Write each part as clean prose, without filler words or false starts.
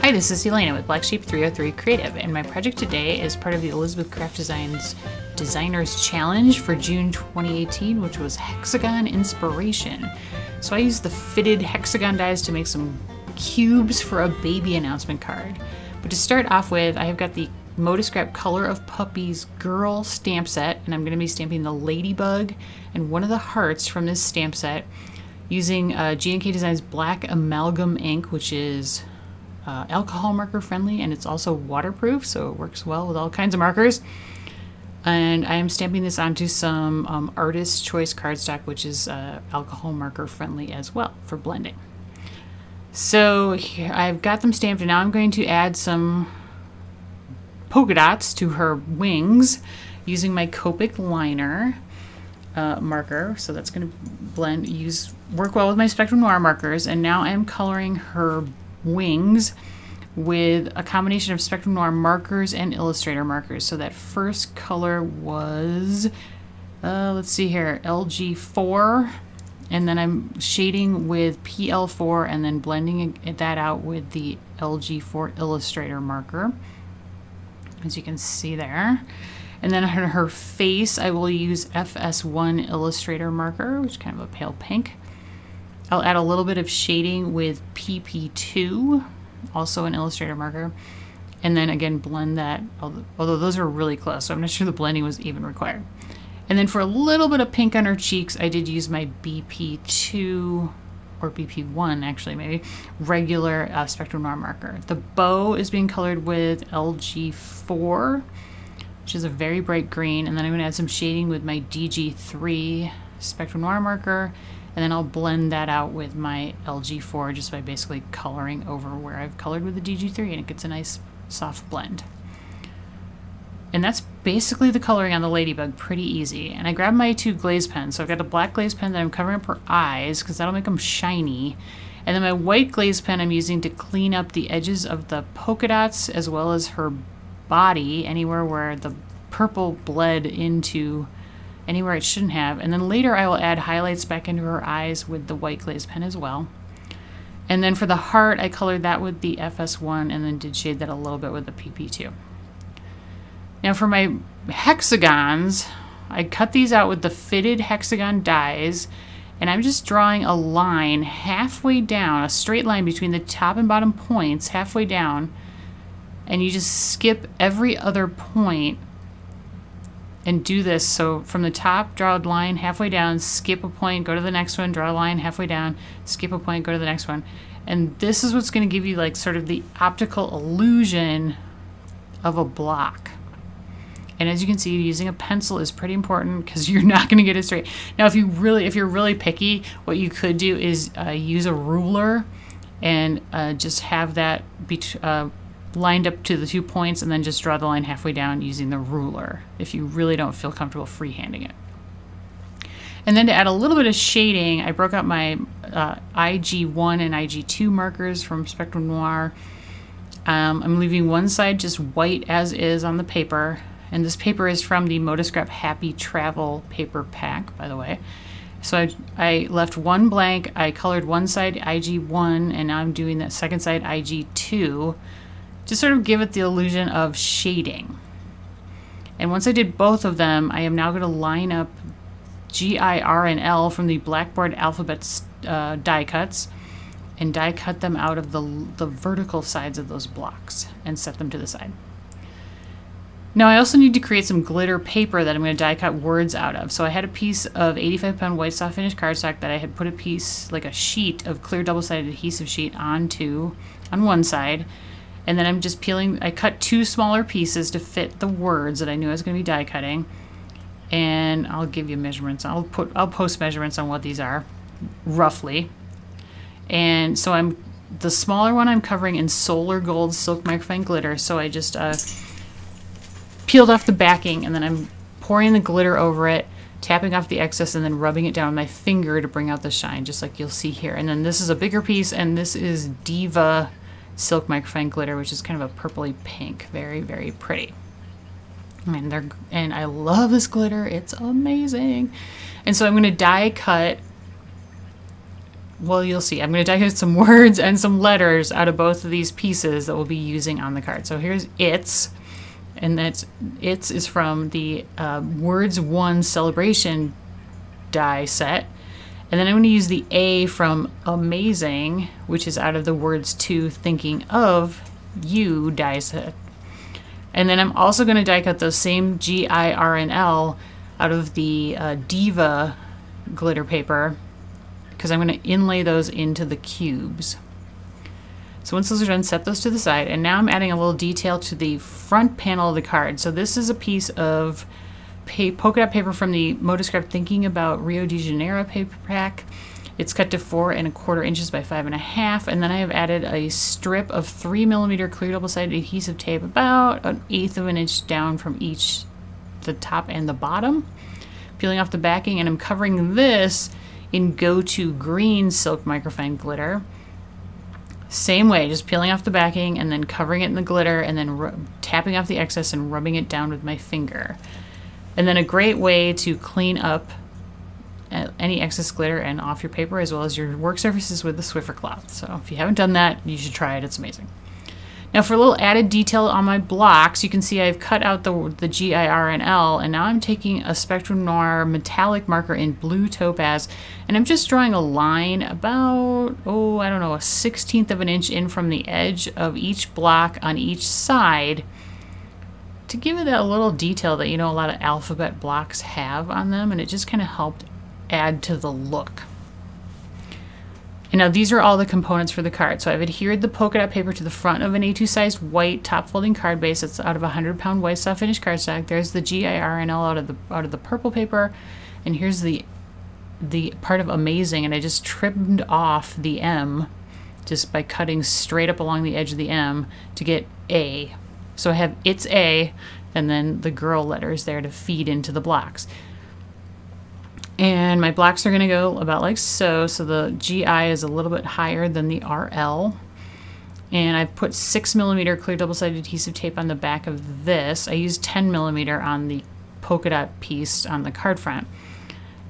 Hi, this is Elena with Black Sheep 303 Creative, and my project today is part of the Elizabeth Craft Designs Designers Challenge for June 2018, which was Hexagon Inspiration. So I used the fitted hexagon dies to make some cubes for a baby announcement card. But to start off with, I have got the Scrap Color of Puppies Girl stamp set, and I'm going to be stamping the ladybug and one of the hearts from this stamp set using G&K Designs Black Amalgam ink, which is alcohol marker friendly, and it's also waterproof, so it works well with all kinds of markers. And I am stamping this onto some Artist's Choice cardstock, which is alcohol marker friendly as well for blending. So here, I've got them stamped, and now I'm going to add some polka dots to her wings using my Copic liner marker. So that's going to work well with my Spectrum Noir markers. And now I'm coloring her wings with a combination of Spectrum Noir markers and Illustrator markers. So that first color was, let's see here, LG4. And then I'm shading with PL4 and then blending that out with the LG4 Illustrator marker, as you can see there. And then on her face, I will use FS1 Illustrator marker, which is kind of a pale pink. I'll add a little bit of shading with PP2, also an Illustrator marker. And then again, blend that, although those are really close, so I'm not sure the blending was even required. And then for a little bit of pink on her cheeks, I did use my BP2, or BP1 actually, maybe, regular Spectrum Noir marker. The bow is being colored with LG4, which is a very bright green. And then I'm going to add some shading with my DG3 Spectrum Noir marker. And then I'll blend that out with my LG4 just by basically coloring over where I've colored with the DG3, and it gets a nice soft blend. And that's basically the coloring on the ladybug, pretty easy. And I grabbed my two glaze pens. So I've got a black glaze pen that I'm covering up her eyes because that'll make them shiny. And then my white glaze pen I'm using to clean up the edges of the polka dots as well as her body, anywhere where the purple bled into anywhere it shouldn't have. And then later I will add highlights back into her eyes with the white glaze pen as well. And then for the heart, I colored that with the FS1 and then did shade that a little bit with the PP2. Now for my hexagons, I cut these out with the fitted hexagon dies, and I'm just drawing a line halfway down, a straight line between the top and bottom points, halfway down, and you just skip every other point and do this. So from the top, draw a line halfway down, skip a point, go to the next one, draw a line halfway down, skip a point, go to the next one. And this is what's going to give you like sort of the optical illusion of a block. And as you can see, using a pencil is pretty important because you're not going to get it straight. Now, if you're really picky, what you could do is use a ruler and just have that lined up to the 2 points, and then just draw the line halfway down using the ruler if you really don't feel comfortable freehanding it. And then to add a little bit of shading, I broke out my IG1 and IG2 markers from Spectrum Noir. I'm leaving one side just white as is on the paper. And this paper is from the Scrap Happy Travel paper pack, by the way. So I left one blank, I colored one side IG1, and now I'm doing that second side IG2 to sort of give it the illusion of shading. And once I did both of them, I am now going to line up G, I, R, and L from the Blackboard Alphabet die cuts and die cut them out of the vertical sides of those blocks and set them to the side. Now I also need to create some glitter paper that I'm going to die cut words out of. So I had a piece of 85-pound white soft finish cardstock that I had put a piece, like a sheet of clear double-sided adhesive sheet on one side. And then I'm just peeling, I cut two smaller pieces to fit the words that I knew I was going to be die cutting. And I'll give you measurements. I'll post measurements on what these are, roughly. And so the smaller one I'm covering in Solar Gold Silk Microfine glitter. So I just peeled off the backing, and then I'm pouring the glitter over it, tapping off the excess, and then rubbing it down with my finger to bring out the shine, just like you'll see here. And then this is a bigger piece, and this is Diva Silk Microfine glitter, which is kind of a purpley pink. Very, very pretty. And I love this glitter. It's amazing. And so I'm going to die cut well, you'll see. I'm going to die cut some words and some letters out of both of these pieces that we'll be using on the card. So here's It's, and that's It's is from the Words 1 Celebration die set. And then I'm going to use the A from Amazing, which is out of the Words 2 Thinking of You die set. And then I'm also going to die cut those same G, I, R, and L out of the Diva glitter paper, because I'm going to inlay those into the cubes. So once those are done, set those to the side. And now I'm adding a little detail to the front panel of the card. So this is a piece of polka dot paper from the Motoscrap Thinking About Rio de Janeiro paper pack. It's cut to 4 1/4 inches by 5 1/2, and then I have added a strip of 3mm clear double-sided adhesive tape about 1/8 of an inch down from each, the top and the bottom, peeling off the backing, and I'm covering this in Go To Green Silk Microfine glitter. Same way, just peeling off the backing and then covering it in the glitter, and then tapping off the excess and rubbing it down with my finger. And then a great way to clean up any excess glitter and off your paper, as well as your work surfaces, with the Swiffer cloth. So if you haven't done that, you should try it. It's amazing. Now for a little added detail on my blocks, you can see I've cut out the G, I, R, and L, and now I'm taking a Spectrum Noir metallic marker in blue topaz, and I'm just drawing a line about, oh, I don't know, 1/16 of an inch in from the edge of each block on each side, to give it that little detail that, you know, a lot of alphabet blocks have on them, and it just kind of helped add to the look. And now these are all the components for the card. So I've adhered the polka dot paper to the front of an A2 sized white top folding card base. That's out of a 100-pound white soft finish cardstock. There's the G, I, R, and L out of the purple paper, and here's the part of Amazing, and I just trimmed off the M just by cutting straight up along the edge of the M to get A. So I have It's A, and then the girl letters there to feed into the blocks. And my blocks are going to go about like so. So the GI is a little bit higher than the RL. And I've put 6mm clear double-sided adhesive tape on the back of this. I used 10mm on the polka dot piece on the card front.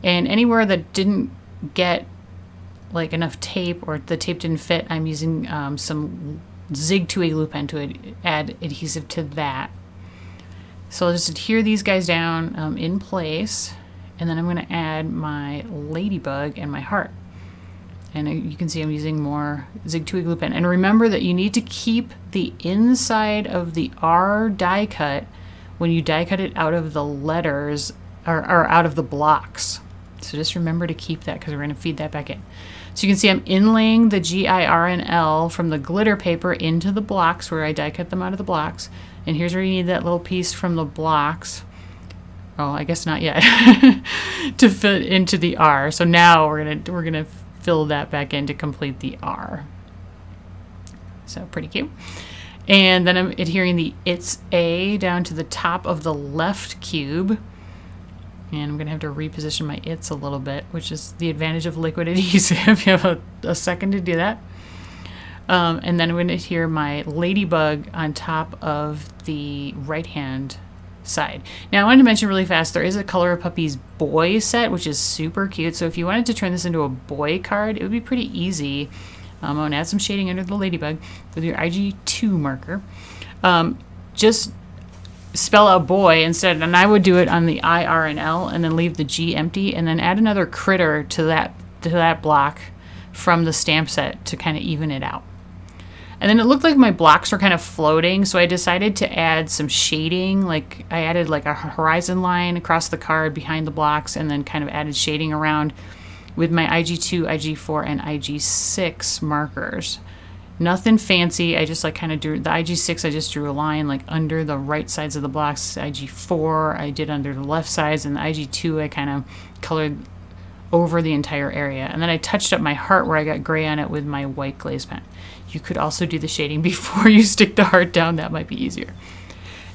And anywhere that didn't get like enough tape, or the tape didn't fit, I'm using some Zig 2A glue pen to add adhesive to that. So I'll just adhere these guys down in place. And then I'm going to add my ladybug and my heart. And you can see I'm using more Zig 2A glue pen. And remember that you need to keep the inside of the R die cut when you die cut it out of the letters, or out of the blocks. So just remember to keep that, because we're going to feed that back in. So you can see I'm inlaying the G, I, R, and L from the glitter paper into the blocks where I die cut them out of the blocks. And here's where you need that little piece from the blocks. Oh, I guess not yet. To fit into the R. So now we're gonna fill that back in to complete the R. So pretty cute. And then I'm adhering the It's A down to the top of the left cube. And I'm gonna have to reposition my It's a little bit, which is the advantage of liquid adhesive. You have a second to do that. And then I'm gonna adhere my ladybug on top of the right hand side. Now I wanted to mention really fast, there is a Color of Puppies boy set, which is super cute. So if you wanted to turn this into a boy card, it would be pretty easy. I'm going to add some shading under the ladybug with your IG2 marker. Just spell out boy instead, and I would do it on the I, R, and L, and then leave the G empty, and then add another critter to that block from the stamp set to kind of even it out. And then it looked like my blocks were kind of floating, so I decided to add some shading. Like I added like a horizon line across the card behind the blocks, and then kind of added shading around with my IG2, IG4, and IG6 markers. Nothing fancy. I just like kind of drew the IG6. I just drew a line like under the right sides of the blocks. IG4 I did under the left sides, and the IG2 I kind of colored over the entire area. And then I touched up my heart where I got gray on it with my white glaze pen. You could also do the shading before you stick the heart down. That might be easier.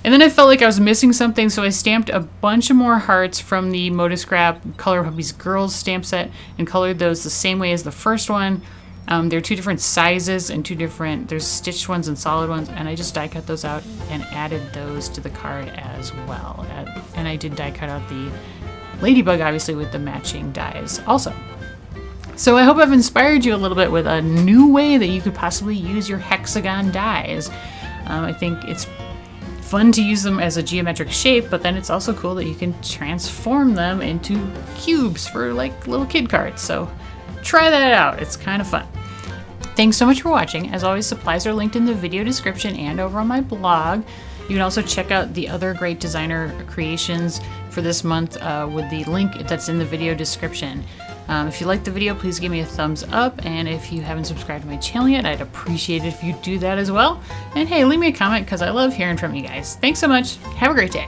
And then I felt like I was missing something, so I stamped a bunch of more hearts from the Motoscrap Color of Puppies Girls stamp set and colored those the same way as the first one. They're two different sizes and there's stitched ones and solid ones, and I just die cut those out and added those to the card as well. And I did die cut out the ladybug, obviously, with the matching dies also. So I hope I've inspired you a little bit with a new way that you could possibly use your hexagon dies. I think it's fun to use them as a geometric shape, but then it's also cool that you can transform them into cubes for like little kid cards. So try that out, it's kind of fun. Thanks so much for watching. As always, supplies are linked in the video description and over on my blog. You can also check out the other great designer creations for this month with the link that's in the video description. If you liked the video, please give me a thumbs up, and if you haven't subscribed to my channel yet, I'd appreciate it if you do that as well. And hey, leave me a comment because I love hearing from you guys. Thanks so much. Have a great day.